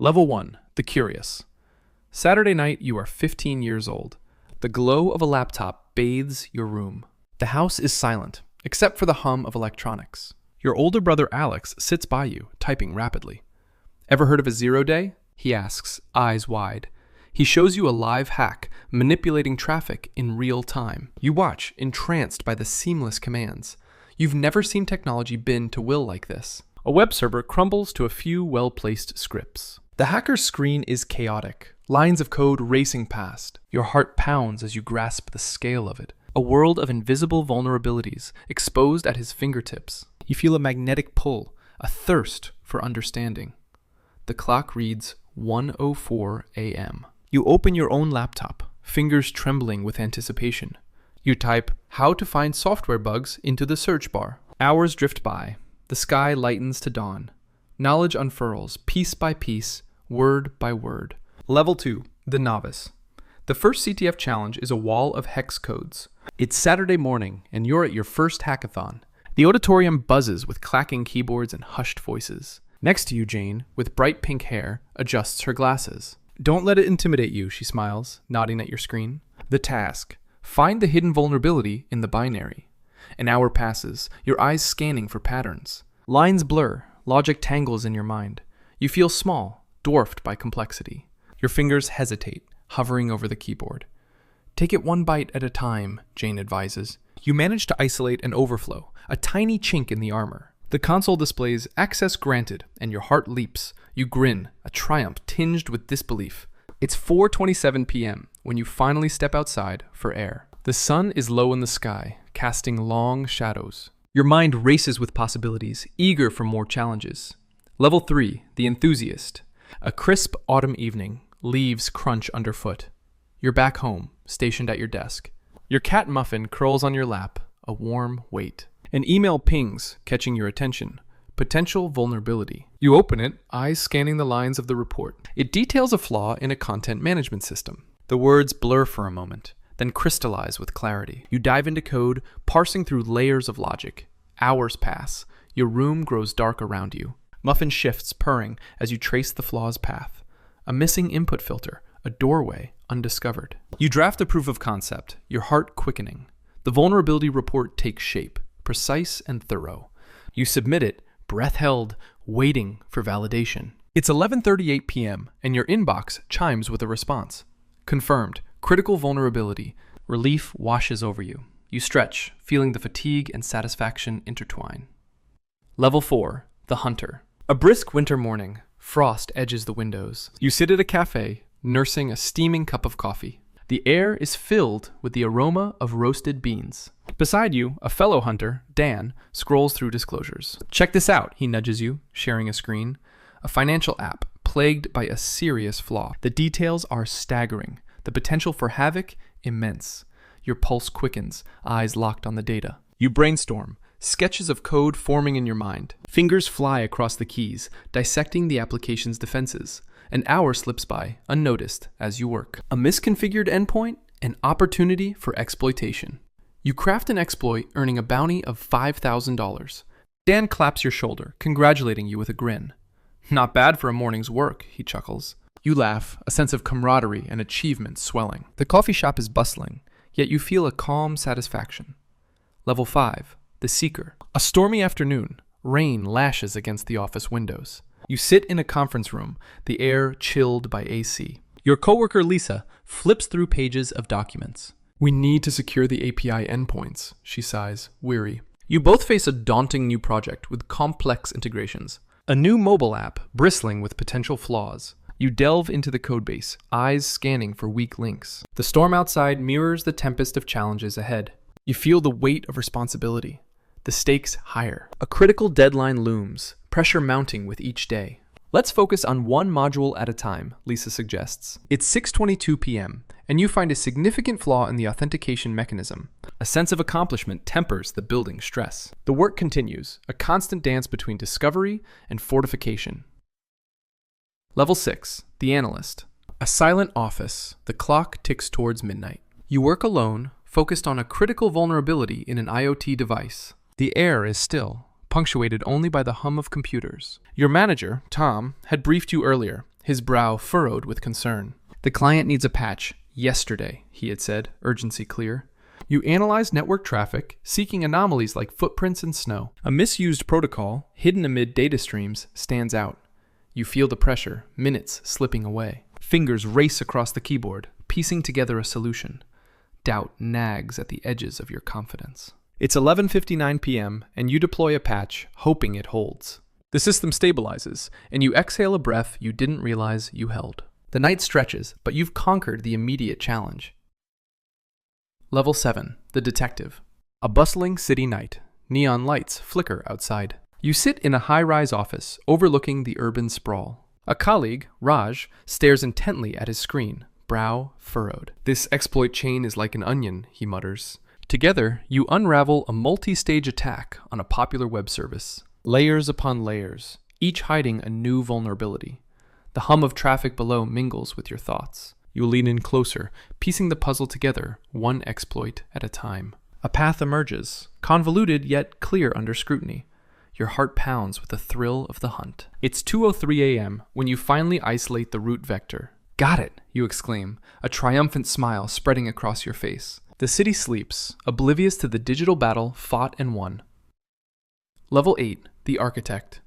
Level 1. The Curious. Saturday night, you are 15 years old. The glow of a laptop bathes your room. The house is silent, except for the hum of electronics. Your older brother Alex sits by you, typing rapidly. Ever heard of a 0-day? He asks, eyes wide. He shows you a live hack, manipulating traffic in real time. You watch, entranced by the seamless commands. You've never seen technology bend to will like this. A web server crumbles to a few well-placed scripts. The hacker's screen is chaotic, lines of code racing past. Your heart pounds as you grasp the scale of it. A world of invisible vulnerabilities exposed at his fingertips. You feel a magnetic pull, a thirst for understanding. The clock reads 1:04 a.m. You open your own laptop, fingers trembling with anticipation. You type, "how to find software bugs" into the search bar. Hours drift by. The sky lightens to dawn. Knowledge unfurls, piece by piece, word by word. Level 2. The Novice. The first CTF challenge is a wall of hex codes. It's Saturday morning, and you're at your first hackathon. The auditorium buzzes with clacking keyboards and hushed voices. Next to you, Jane, with bright pink hair, adjusts her glasses. Don't let it intimidate you, she smiles, nodding at your screen. The task. Find the hidden vulnerability in the binary. An hour passes, your eyes scanning for patterns. Lines blur, logic tangles in your mind. You feel small, dwarfed by complexity. Your fingers hesitate, hovering over the keyboard. Take it one bite at a time, Jane advises. You manage to isolate an overflow, a tiny chink in the armor. The console displays access granted, and your heart leaps. You grin, a triumph tinged with disbelief. It's 4:27 p.m. when you finally step outside for air. The sun is low in the sky, casting long shadows. Your mind races with possibilities, eager for more challenges. Level 3, The Enthusiast. A crisp autumn evening, leaves crunch underfoot. You're back home, stationed at your desk. Your cat Muffin curls on your lap, a warm weight. An email pings, catching your attention. Potential vulnerability. You open it, eyes scanning the lines of the report. It details a flaw in a content management system. The words blur for a moment, then crystallize with clarity. You dive into code, parsing through layers of logic. Hours pass. Your room grows dark around you. Muffin shifts, purring, as you trace the flaw's path. A missing input filter, a doorway undiscovered. You draft a proof of concept, your heart quickening. The vulnerability report takes shape, precise and thorough. You submit it, breath held, waiting for validation. It's 11:38 p.m., and your inbox chimes with a response. Confirmed. Critical vulnerability. Relief washes over you. You stretch, feeling the fatigue and satisfaction intertwine. Level 4. The Hunter. A brisk winter morning. Frost edges the windows. You sit at a cafe, nursing a steaming cup of coffee. The air is filled with the aroma of roasted beans. Beside you, a fellow hunter, Dan, scrolls through disclosures. Check this out, he nudges you, sharing a screen. A financial app, plagued by a serious flaw. The details are staggering. The potential for havoc, immense. Your pulse quickens, eyes locked on the data. You brainstorm, sketches of code forming in your mind. Fingers fly across the keys, dissecting the application's defenses. An hour slips by, unnoticed, as you work. A misconfigured endpoint, an opportunity for exploitation. You craft an exploit, earning a bounty of $5,000. Dan claps your shoulder, congratulating you with a grin. Not bad for a morning's work, he chuckles. You laugh, a sense of camaraderie and achievement swelling. The coffee shop is bustling, yet you feel a calm satisfaction. Level 5. The Seeker. A stormy afternoon. Rain lashes against the office windows. You sit in a conference room, the air chilled by AC. Your coworker Lisa flips through pages of documents. We need to secure the API endpoints, she sighs, weary. You both face a daunting new project with complex integrations. A new mobile app bristling with potential flaws. You delve into the codebase, eyes scanning for weak links. The storm outside mirrors the tempest of challenges ahead. You feel the weight of responsibility. The stakes higher. A critical deadline looms, pressure mounting with each day. Let's focus on one module at a time, Lisa suggests. It's 6:22 p.m., and you find a significant flaw in the authentication mechanism. A sense of accomplishment tempers the building stress. The work continues, a constant dance between discovery and fortification. Level 6. The Analyst. A silent office. The clock ticks towards midnight. You work alone, focused on a critical vulnerability in an IoT device. The air is still, punctuated only by the hum of computers. Your manager, Tom, had briefed you earlier. his brow furrowed with concern. The client needs a patch. Yesterday, he had said, urgency clear. You analyze network traffic, seeking anomalies like footprints in snow. A misused protocol, hidden amid data streams, stands out. You feel the pressure, minutes slipping away. Fingers race across the keyboard, piecing together a solution. Doubt nags at the edges of your confidence. It's 11:59 p.m., and you deploy a patch, hoping it holds. The system stabilizes, and you exhale a breath you didn't realize you held. The night stretches, but you've conquered the immediate challenge. Level 7, the detective. A bustling city night. Neon lights flicker outside. You sit in a high-rise office, overlooking the urban sprawl. A colleague, Raj, stares intently at his screen, brow furrowed. This exploit chain is like an onion, he mutters. Together, you unravel a multi-stage attack on a popular web service. Layers upon layers, each hiding a new vulnerability. The hum of traffic below mingles with your thoughts. You lean in closer, piecing the puzzle together, one exploit at a time. A path emerges, convoluted yet clear under scrutiny. Your heart pounds with the thrill of the hunt. It's 2:03 a.m. when you finally isolate the root vector. Got it, you exclaim, a triumphant smile spreading across your face. The city sleeps, oblivious to the digital battle fought and won. Level 8, the architect.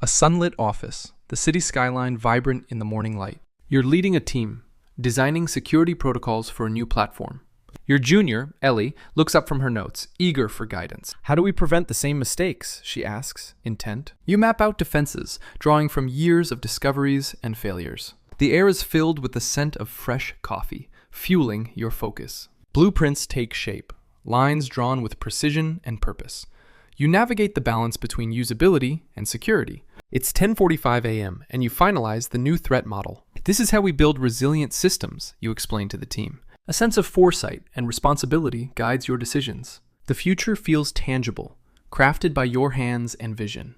A sunlit office, the city skyline vibrant in the morning light. You're leading a team, designing security protocols for a new platform. Your junior, Ellie, looks up from her notes, eager for guidance. How do we prevent the same mistakes? She asks, intent. You map out defenses, drawing from years of discoveries and failures. The air is filled with the scent of fresh coffee, fueling your focus. Blueprints take shape, lines drawn with precision and purpose. You navigate the balance between usability and security. It's 10:45 a.m., and you finalize the new threat model. This is how we build resilient systems, you explain to the team. A sense of foresight and responsibility guides your decisions. The future feels tangible, crafted by your hands and vision.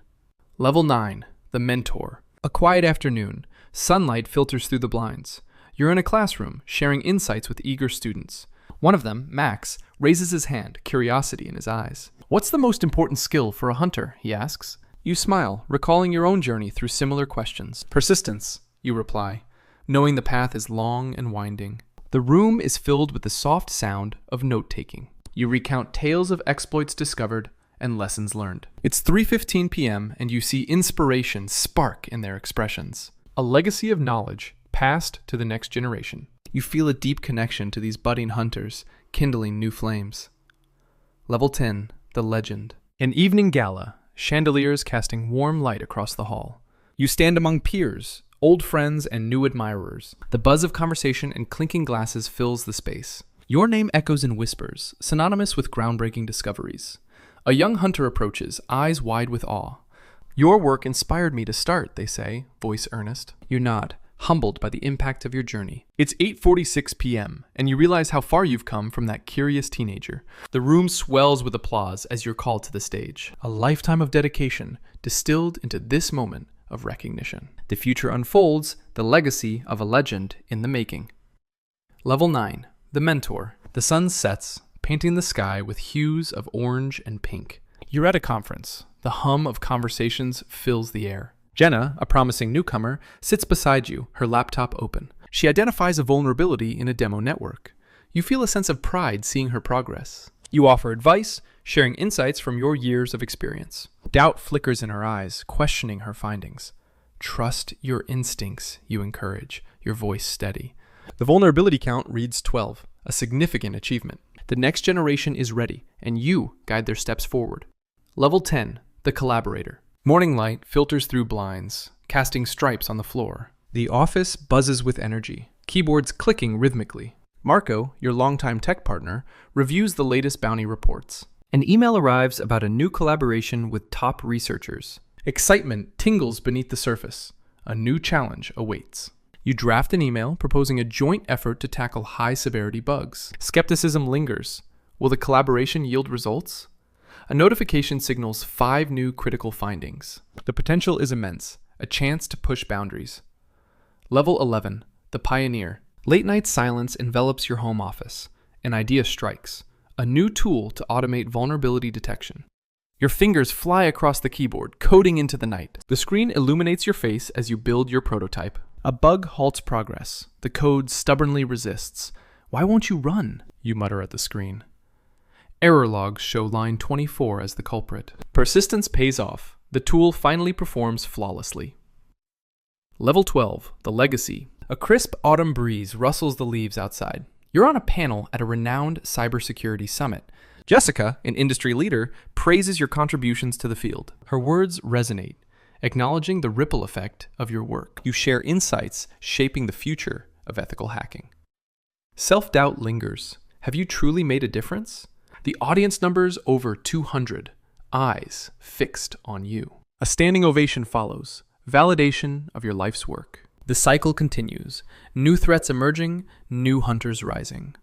Level 9, the mentor. A quiet afternoon, sunlight filters through the blinds. You're in a classroom, sharing insights with eager students. One of them, Max, raises his hand, curiosity in his eyes. What's the most important skill for a hunter? He asks. You smile, recalling your own journey through similar questions. Persistence, you reply, knowing the path is long and winding. The room is filled with the soft sound of note-taking. You recount tales of exploits discovered and lessons learned. It's 3:15 p.m. and you see inspiration spark in their expressions. A legacy of knowledge passed to the next generation. You feel a deep connection to these budding hunters, kindling new flames. Level 10, the legend. An evening gala, chandeliers casting warm light across the hall. You stand among peers, old friends and new admirers. The buzz of conversation and clinking glasses fills the space. Your name echoes in whispers, synonymous with groundbreaking discoveries. A young hunter approaches, eyes wide with awe. Your work inspired me to start, they say, voice earnest. You nod, humbled by the impact of your journey. It's 8:46 p.m., and you realize how far you've come from that curious teenager. The room swells with applause as you're called to the stage. A lifetime of dedication distilled into this moment of recognition. The future unfolds, the legacy of a legend in the making. Level 9, the mentor. The sun sets, painting the sky with hues of orange and pink. You're at a conference. The hum of conversations fills the air. Jenna, a promising newcomer, sits beside you, her laptop open. She identifies a vulnerability in a demo network. You feel a sense of pride seeing her progress. You offer advice, sharing insights from your years of experience. Doubt flickers in her eyes, questioning her findings. Trust your instincts, you encourage, your voice steady. The vulnerability count reads 12, a significant achievement. The next generation is ready, and you guide their steps forward. Level 10, the collaborator. Morning light filters through blinds, casting stripes on the floor. The office buzzes with energy, keyboards clicking rhythmically. Marco, your longtime tech partner, reviews the latest bounty reports. An email arrives about a new collaboration with top researchers. Excitement tingles beneath the surface. A new challenge awaits. You draft an email proposing a joint effort to tackle high-severity bugs. Skepticism lingers. Will the collaboration yield results? A notification signals 5 new critical findings. The potential is immense, a chance to push boundaries. Level 11, the pioneer. Late-night silence envelops your home office. An idea strikes. A new tool to automate vulnerability detection. Your fingers fly across the keyboard, coding into the night. The screen illuminates your face as you build your prototype. A bug halts progress. The code stubbornly resists. Why won't you run? You mutter at the screen. Error logs show line 24 as the culprit. Persistence pays off. The tool finally performs flawlessly. Level 12, the legacy. A crisp autumn breeze rustles the leaves outside. You're on a panel at a renowned cybersecurity summit. Jessica, an industry leader, praises your contributions to the field. Her words resonate, acknowledging the ripple effect of your work. You share insights shaping the future of ethical hacking. Self-doubt lingers. Have you truly made a difference? The audience numbers over 200, eyes fixed on you. A standing ovation follows, validation of your life's work. The cycle continues, new threats emerging, new hunters rising.